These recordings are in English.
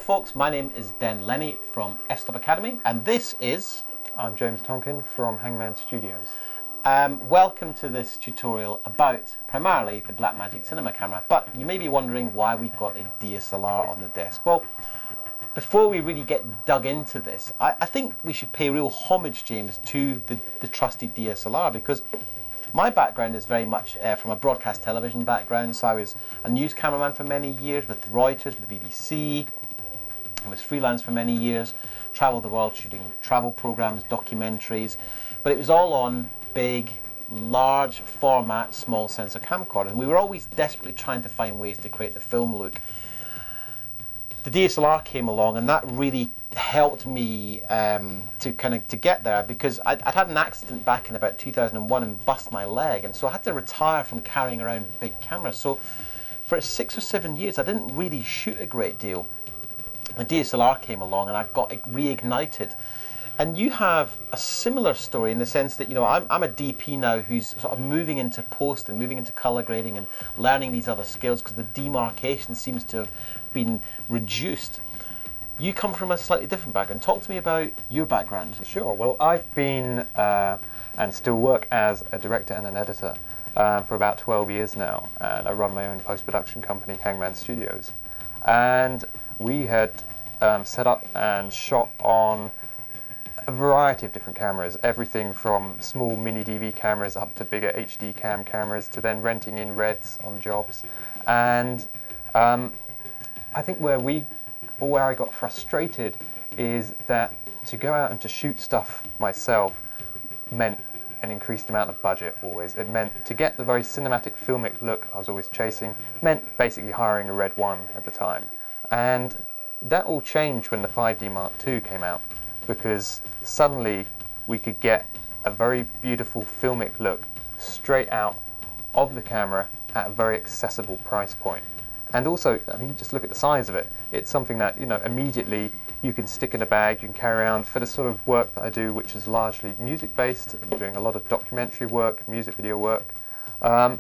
folks, my name is Den Lenny from F-Stop Academy, and this is... I'm James Tonkin from Hangman Studios. Welcome to this tutorial about primarily the Blackmagic cinema camera, but you may be wondering why we've got a DSLR on the desk. Well, before we really get dug into this, I think we should pay real homage, James, to the trusty DSLR, because my background is very much from a broadcast television background. So I was a news cameraman for many years with Reuters, with the BBC. I was freelance for many years, travelled the world shooting travel programmes, documentaries, but it was all on big, large format, small sensor camcorders, and we were always desperately trying to find ways to create the film look. The DSLR came along, and that really helped me to get there, because I'd had an accident back in about 2001 and bust my leg, and so I had to retire from carrying around big cameras. So for 6 or 7 years I didn't really shoot a great deal. The DSLR came along and I got reignited. And you have a similar story in the sense that, you know, I'm a DP now who's sort of moving into post and moving into color grading and learning these other skills because the demarcation seems to have been reduced. You come from a slightly different background. Talk to me about your background. Sure. Well, I've been and still work as a director and an editor for about 12 years now, and I run my own post-production company, Hangman Studios. And we had set up and shot on a variety of different cameras, everything from small mini DV cameras up to bigger HD cam cameras, to then renting in Reds on jobs. And I think where I got frustrated is that to go out and to shoot stuff myself meant an increased amount of budget always. It meant to get the very cinematic filmic look I was always chasing, meant basically hiring a Red 1 at the time. And that all changed when the 5D Mark II came out, because suddenly we could get a very beautiful filmic look straight out of the camera at a very accessible price point. And also, I mean, just look at the size of it. It's something that, you know, immediately you can stick in a bag, you can carry around for the sort of work that I do, which is largely music-based. I'm doing a lot of documentary work, music video work.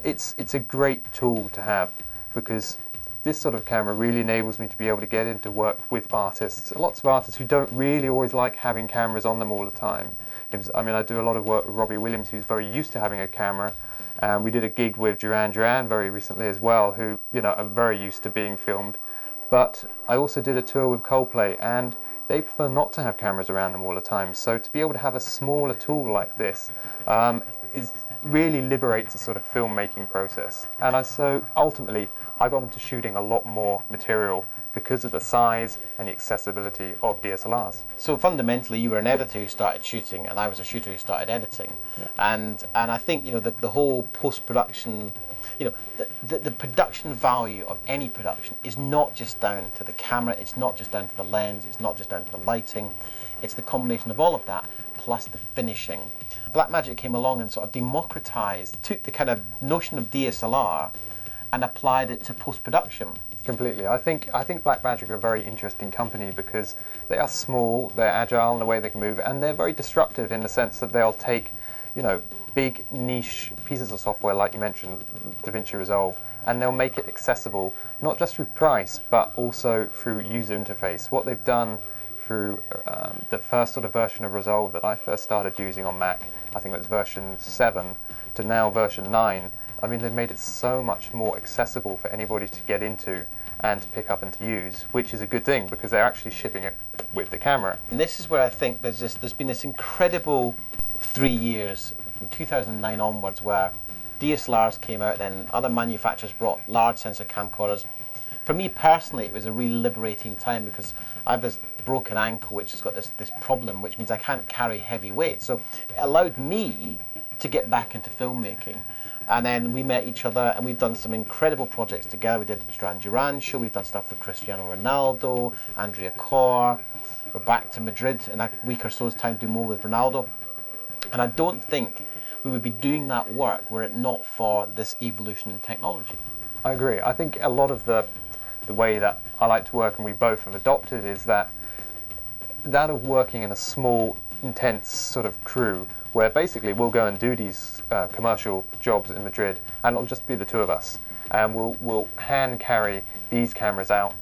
It's a great tool to have, because this sort of camera really enables me to be able to get into work with artists. Lots of artists who don't really always like having cameras on them all the time. I mean, I do a lot of work with Robbie Williams, who's very used to having a camera. We did a gig with Duran Duran very recently as well, who, you know, are very used to being filmed. But I also did a tour with Coldplay, and they prefer not to have cameras around them all the time. So to be able to have a smaller tool like this really liberates the sort of filmmaking process. And so ultimately, I got into shooting a lot more material because of the size and the accessibility of DSLRs. So fundamentally, you were an editor who started shooting, and I was a shooter who started editing. Yeah. And I think, you know, the whole post-production, you know, the production value of any production is not just down to the camera, it's not just down to the lens, it's not just down to the lighting, it's the combination of all of that plus the finishing. Blackmagic came along and sort of democratized, took the kind of notion of DSLR and applied it to post-production. Completely. I think Blackmagic are a very interesting company because they are small, they're agile in the way they can move, and they're very disruptive in the sense that they'll take, you know, big niche pieces of software like you mentioned, DaVinci Resolve, and they'll make it accessible, not just through price, but also through user interface. What they've done through the first sort of version of Resolve that I first started using on Mac, I think it was version 7, to now version 9, I mean, they've made it so much more accessible for anybody to get into and to pick up and to use, which is a good thing because they're actually shipping it with the camera. And this is where I think there's been this incredible 3 years from 2009 onwards where DSLRs came out, then other manufacturers brought large sensor camcorders. For me personally, it was a really liberating time because I have this broken ankle which has got this problem, which means I can't carry heavy weight. So it allowed me to get back into filmmaking. And then we met each other and we've done some incredible projects together. We did the Duran Duran show, we've done stuff with Cristiano Ronaldo, Andrea Corr. We're back to Madrid in a week or so's time to do more with Ronaldo. And I don't think we would be doing that work were it not for this evolution in technology. I agree. I think a lot of the way that I like to work, and we both have adopted, is that of working in a small, intense sort of crew where basically we'll go and do these commercial jobs in Madrid, and it'll just be the two of us, and we'll hand carry these cameras out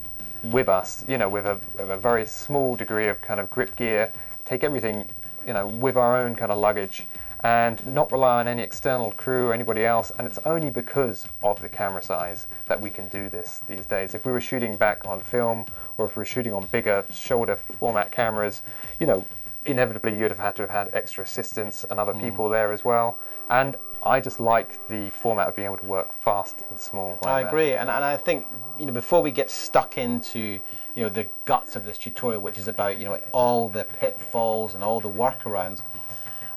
with us, you know, with a very small degree of kind of grip gear, take everything, you know, with our own kind of luggage, and not rely on any external crew or anybody else. And it's only because of the camera size that we can do this these days. If we were shooting back on film, or if we were shooting on bigger shoulder format cameras, you know, inevitably you'd have had to have had extra assistance and other people there as well. And I just like the format of being able to work fast and small. I agree, and I think, you know, before we get stuck into, you know, the guts of this tutorial, which is about, you know, all the pitfalls and all the workarounds,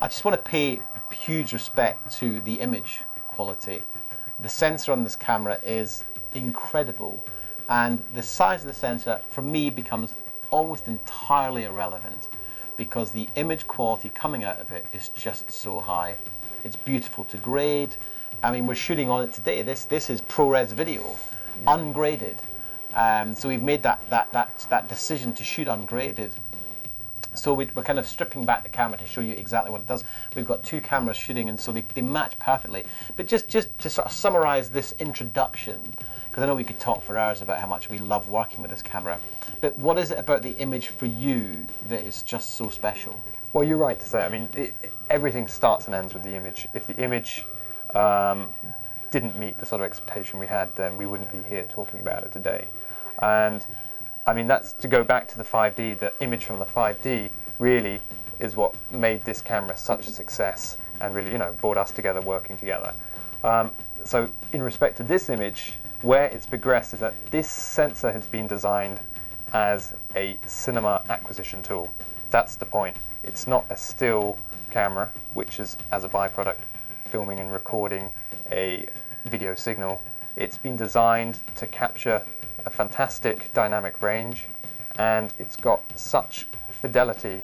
I just want to pay huge respect to the image quality. The sensor on this camera is incredible, and the size of the sensor for me becomes almost entirely irrelevant because the image quality coming out of it is just so high. It's beautiful to grade. I mean, we're shooting on it today. This is ProRes video, ungraded. So we've made that decision to shoot ungraded. So we're kind of stripping back the camera to show you exactly what it does. We've got two cameras shooting, and so they match perfectly. But just to sort of summarize this introduction, because I know we could talk for hours about how much we love working with this camera, but what is it about the image for you that is just so special? Well, you're right to say. I mean, everything starts and ends with the image. If the image didn't meet the sort of expectation we had, then we wouldn't be here talking about it today. And I mean, that's to go back to the 5D. The image from the 5D really is what made this camera such a success and really, you know, brought us together working together. So in respect to this image, where it's progressed is that this sensor has been designed as a cinema acquisition tool. That's the point. It's not a still camera, which is, as a byproduct, filming and recording a video signal. It's been designed to capture a fantastic dynamic range, and it's got such fidelity.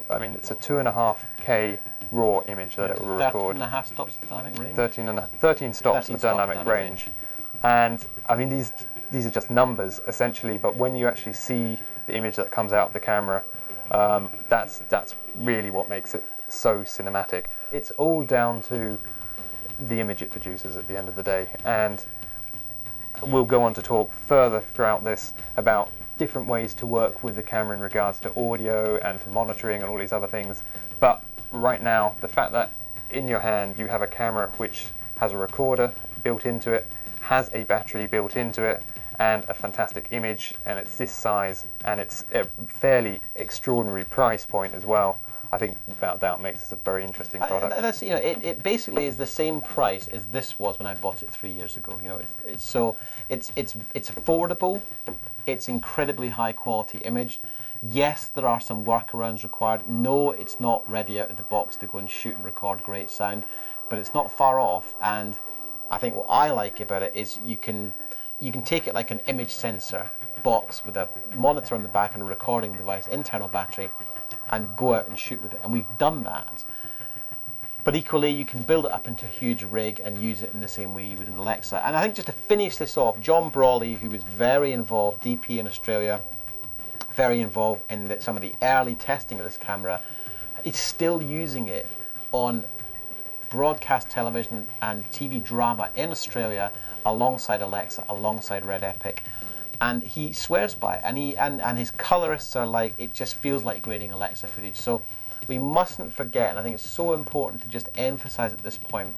I mean, it's a 2.5K raw image that it will record. 13.5 stops dynamic range? 13 stops of dynamic range. And I mean, these are just numbers essentially, but when you actually see the image that comes out of the camera, that's really what makes it so cinematic. It's all down to the image it produces at the end of the day. And we'll go on to talk further throughout this about different ways to work with the camera in regards to audio and to monitoring and all these other things. But right now, the fact that in your hand you have a camera which has a recorder built into it, has a battery built into it, and a fantastic image, and it's this size, and it's a fairly extraordinary price point as well, I think without doubt makes this a very interesting product. That's, you know, it basically is the same price as this was when I bought it 3 years ago. You know, it's affordable. It's incredibly high quality image. Yes, there are some workarounds required. No, it's not ready out of the box to go and shoot and record great sound, but it's not far off. And I think what I like about it is you can take it like an image sensor box with a monitor on the back and a recording device, internal battery, and go out and shoot with it. And we've done that. But equally, you can build it up into a huge rig and use it in the same way you would in Alexa. And I think just to finish this off, John Brawley, who was very involved, DP in Australia, very involved in some of the early testing of this camera, is still using it on broadcast television and TV drama in Australia alongside Alexa, alongside Red Epic. And he swears by it, and his colorists are like, it just feels like grading Alexa footage. So we mustn't forget, and I think it's so important to just emphasize at this point,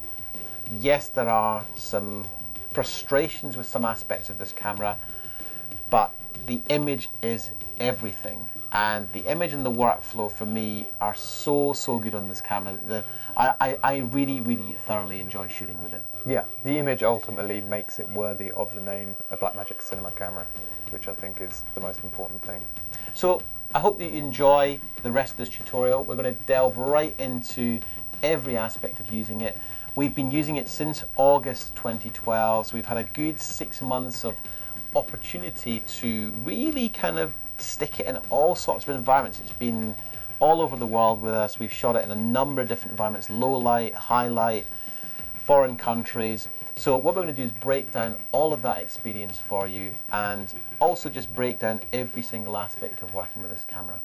yes, there are some frustrations with some aspects of this camera, but the image is everything. And the image and the workflow for me are so good on this camera. I really thoroughly enjoy shooting with it. Yeah, the image ultimately makes it worthy of the name a Blackmagic cinema camera, which I think is the most important thing. So I hope that you enjoy the rest of this tutorial. We're going to delve right into every aspect of using it. We've been using it since August 2012, so we've had a good 6 months of opportunity to really kind of stick it in all sorts of environments. It's been all over the world with us. We've shot it in a number of different environments, low light, high light, foreign countries. So what we're going to do is break down all of that experience for you, and also just break down every single aspect of working with this camera.